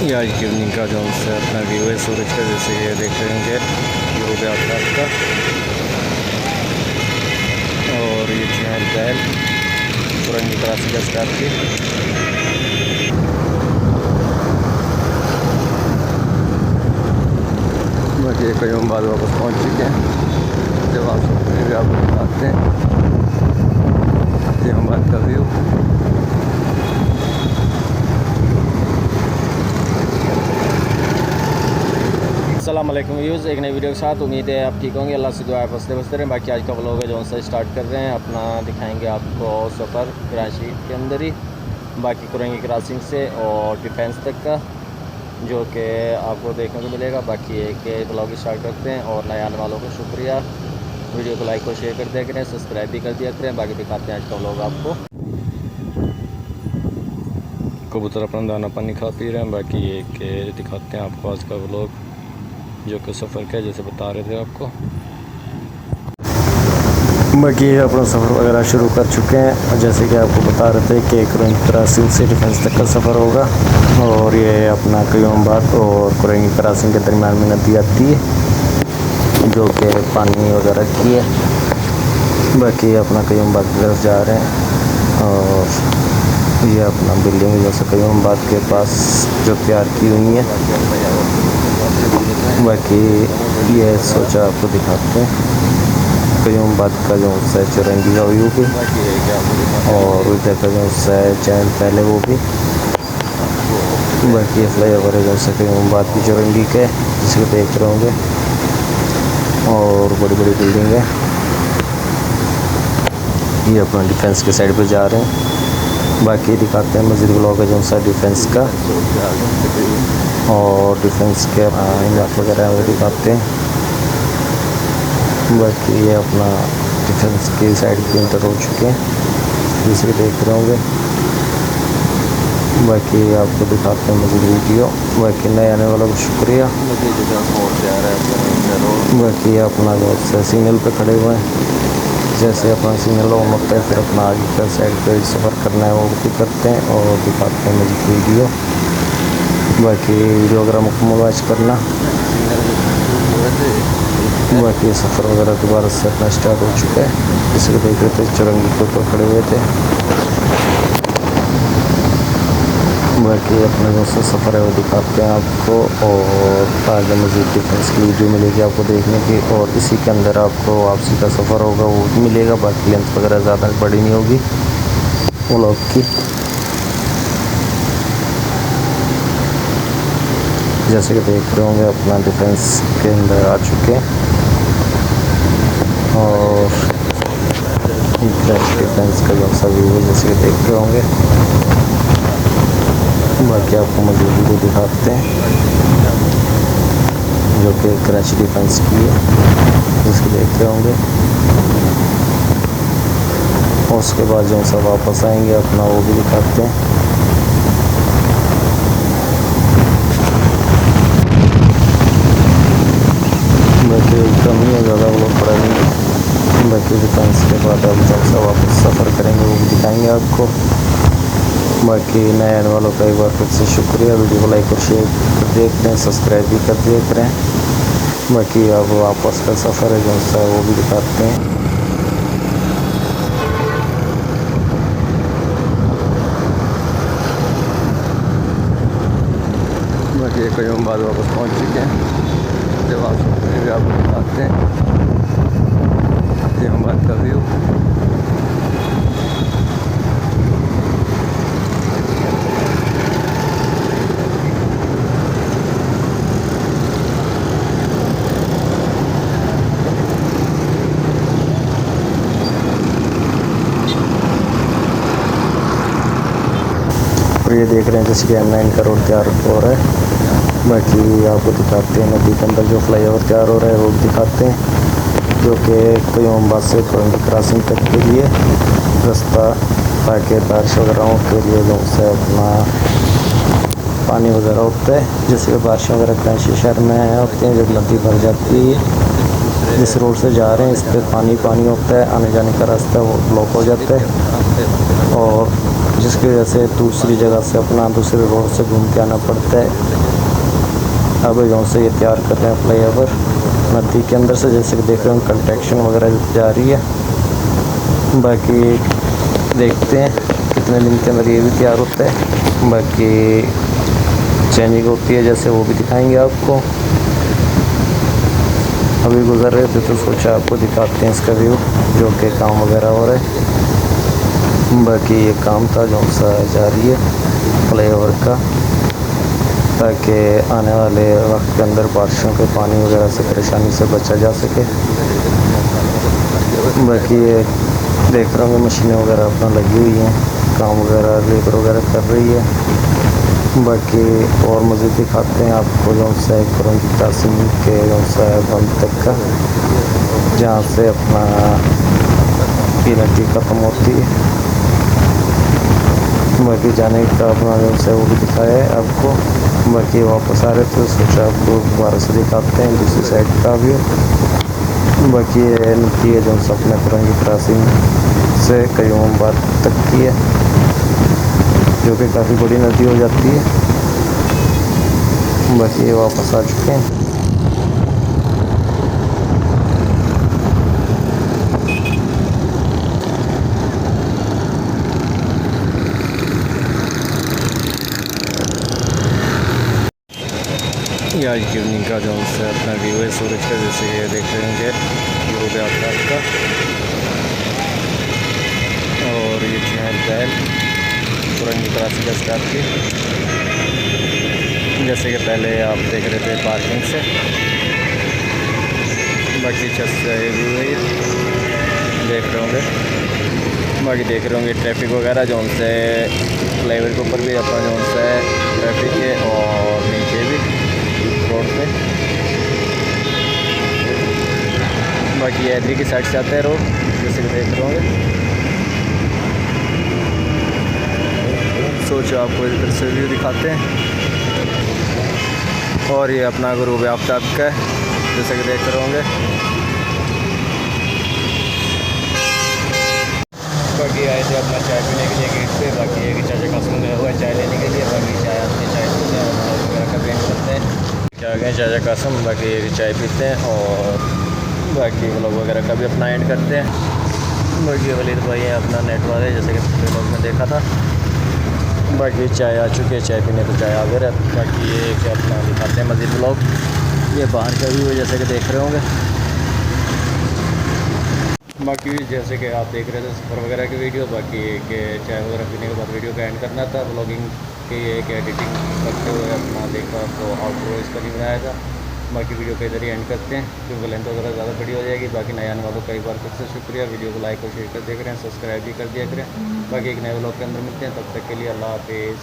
ये आज की इवनिंग का जो उनसे अपना व्यू है सूरज का, जैसे ये देख रहे होंगे व्यू भी आपका। और ये चैनल बैल पुरानी क्लास का स्टार्ट की। बाकी कई बाद वापस पहुंच चुके हैं। जब आप भी आपको दिखाते हैं ये बात का व्यू। अस्सलाम वालेकुम व्यूज़, एक नई वीडियो के साथ। उम्मीद है आप ठीक होंगे, अल्लाह से दुआ बसते बसते रहें। बाकी आज का व्लॉग है जो उनसे स्टार्ट कर रहे हैं अपना, दिखाएंगे आपको सफ़र कराची के अंदर ही, बाकी कुरंगी क्रॉसिंग से और डिफेंस तक का, जो कि आपको देखने को मिलेगा। बाकी एक व्लॉग स्टार्ट करते हैं और नए आने वालों को शुक्रिया। वीडियो को लाइक और शेयर कर दिया करें, सब्सक्राइब भी कर दिया करें। बाकी दिखाते हैं आज का व्लॉग आपको। कबूतर अपना दाना पानी खा पी रहे हैं। बाकी एक दिखाते हैं आपको आज का व्लॉग जो कि सफ़र का, जैसे बता रहे थे आपको। बाकी अपना सफ़र वगैरह शुरू कर चुके हैं, और जैसे कि आपको बता रहे थे कि कुरंगी क्रॉसिंग से डिफेंस तक का सफ़र होगा। और ये अपना क्योंबाद और कुरंगी क्रॉसिंग के दरमियान में नदी आती है जो कि पानी वगैरह की है। बाकी अपना क्योंबाद की तरफ जा रहे हैं। और ये अपना बिल्डिंग जैसे क्योंबाद के पास जो तैयार की हुई है। बाकी ये सोचा आपको दिखाते हैं क्योंबाद का जो है चुरंगी का व्यू भी, और उधर का जो है चैनल पहले वो भी। बाकी फ्लाई ओवर है जो क्योंबाद की चुरंगी के, जिसको देख रहे होंगे। और बड़ी बड़ी बिल्डिंग है। ये अपना डिफेंस के साइड पे जा रहे हैं। बाकी दिखाते हैं मस्जिद ब्लॉक है जो सा डिफेंस का, और डिफेंस के इमारत वगैरह वो दिखाते हैं। बाकी ये अपना डिफेंस की साइड पे इंटर हो चुके हैं, जिसे देख रहे होंगे। बाकी आपको दिखाते हैं मस्जिद वीडियो। बाकी नए आने वालों को शुक्रिया। बाकी अपना जो सिग्नल पे खड़े हुए हैं, जैसे अपना सिग्नल ऑन होता है फिर अपना आगे का साइड पे सफ़र करना है वो भी करते हैं और दिखाते हैं मस्जिद वीडियो। बाकी वीडियो वगैरह मुकम्मल वॉच करना। बाकी सफ़र वगैरह दोबारा से अपना स्टार्ट हो चुका है, जिसको देख रहे थे चुरंगी के ऊपर खड़े हुए थे। बाकी अपना जो सफ़र है वो दिखाते हैं आपको, और आगे मज़ीद डिफेंस की वीडियो मिलेगी आपको देखने की। और इसी के अंदर आपको वापसी का सफ़र होगा वो भी मिलेगा। बाकी लेंथ वगैरह ज़्यादा बड़ी नहीं होगी व्लॉग की। जैसे कि देख रहे होंगे अपना डिफेंस के अंदर आ चुके हैं, और डिफेंस का जो सा व्यू है जैसे कि देख रहे होंगे। बाकी आपको मज़ीद वीडियो दिखाते हैं जो कि कराची डिफेंस की है, जिसको देख रहे होंगे। और उसके बाद जो सा वापस आएंगे अपना वो भी दिखाते हैं। बाकी कम ही ज़्यादा वो लोग पड़ा नहीं। बाकी डिफेंस के बाद अब जब सा वापस सफ़र करेंगे वो भी दिखाएंगे आपको। बाकी नए आने वालों का एक बार फिर से शुक्रिया। वीडियो को लाइक और शेयर कर दिया करें, सब्सक्राइब भी कर दिया करें। बाकी अब वापस का सफ़र है जो सा वो भी दिखाते हैं। बाकी कई बाद वापस पहुंच चुके हैं। जब आप भी आपको दिखाते हैं क्योंबाद का व्यू। ये देख रहे हैं जैसे कि M9 का रोड तैयार हो रहा है। बाकी आपको दिखाते हैं नदी के अंदर जो फ्लाई ओवर तैयार हो रहा है वो दिखाते हैं, जो कि क्योंबाद से कुरंगी क्रॉसिंग तक के लिए रास्ता, ताकि बारिश वगैरह के लिए जो से अपना पानी वगैरह होता है। जैसे बारिश वगैरह कराची शहर में होते हैं, जब नदी भर जाती है, जिस रोड से जा रहे हैं इस पर पानी होता है, आने जाने का रास्ता वो ब्लॉक हो जाता है। और जिसकी वजह से दूसरी जगह से अपना दूसरे रोड से घूम के आना पड़ता है। अब यहाँ से ये तैयार कर रहे हैं फ्लाईओवर नदी के अंदर से, जैसे कि देख रहे हैं कंस्ट्रक्शन वगैरह जा रही है। बाकी देखते हैं कितने दिन के अंदर ये भी तैयार होता है। बाकी चेंजिंग होती है जैसे वो भी दिखाएंगे आपको। अभी गुजर रहे थे तो सोचा आपको दिखाते हैं इसका व्यू, जो कि काम वगैरह हो रहा है। बाकी ये काम था जो सा जारी है फ्लाईओवर का, ताकि आने वाले वक्त के अंदर बारिशों के पानी वगैरह से परेशानी से बचा जा सके। बाकी ये देख रहे होंगे मशीनें वगैरह अपना लगी हुई हैं, काम वगैरह लेबर वगैरह कर रही है। बाकी और मज़ीद दिखाते हैं आपको जो सा कुरंगी कासिम के जो सा बंद तक का, जहाँ से अपना ये नदी ख़त्म होती है। बाकी जाने का अपना जो सा वो भी दिखाया है आपको। बाकी वापस आ रहे थे सोचा आपको दोबारा से दिखाते हैं दूसरी साइड का व्यू। बाकी ये नदी है जो सा अपने कुरंगी क्रॉसिंग से कयूमाबाद तक की है, जो कि काफ़ी बड़ी नदी हो जाती है। बाकी ये वापस आ चुके हैं। ये आज की इवनिंग का जो है अपना व्यू है सूरज का, जैसे ये देख रहे होंगे ग्लोब आफ्ताब का। और ये चहल पहल कुरंगी क्रॉसिंग का स्टार्ट की, जैसे कि पहले आप देख रहे थे पार्किंग से। बाकी छत से व्यू है ये देख रहे होंगे। बाकी देख रहे होंगे ट्रैफिक वगैरह जो से फ्लाईओवर के ऊपर भी अपना जो है ट्रैफिक है, और नीचे भी रोड पे। बाकी हैदरी की साइड से आता है रोड, जैसे कि देख रहे होंगे। सोचो आपको इधर से व्यू दिखाते हैं। और ये अपना गुरूब आफ्ताब का है, जैसे कि देख रहे होंगे। बाकी आए थे अपना चाय पीने के लिए गेट पे। बाकी ये कि चाचा कासिम गया हुआ है चाय लेने के लिए। बाकी चाय आते हैं, चाय पीते हैं और वगैरह का वेट करते हैं। क्या गए चाचा कासिम, बाकी ये कि चाय पीते हैं और बाकी व्लॉग वगैरह का भी अपना एंड करते हैं। बाकी वलीद भाई है अपना नेट वाले, जैसे कि पिछले व्लॉग में देखा था। बाकी चाय आ चुकी है, चाय पीने तो चाय आ गए। बाकी ये कि अपना दिखाते हैं मज़ीद ब्लॉग। ये बाहर का व्यू है, जैसे कि देख रहे होंगे। बाकी जैसे कि आप देख रहे थे सफ़र वगैरह की वीडियो। बाकी कि चाय वगैरह पीने के बाद वीडियो का एंड करना था। ब्लॉगिंग की ये कि एडिटिंग करते हुए अपना देखा तो आउटरो इसका नहीं बनाया था। बाकी वीडियो का इधर ही एंड करते हैं क्योंकि लेंथ वगैरह ज़्यादा बड़ी हो जाएगी। बाकी नए आने वालों का एक बार फिर से शुक्रिया। वीडियो को लाइक और शेयर कर देख रहे हैं, सब्सक्राइब भी कर दिया करें। बाकी एक नए व्लॉग के अंदर मिलते हैं, तब तक के लिए अल्लाह हाफिज़।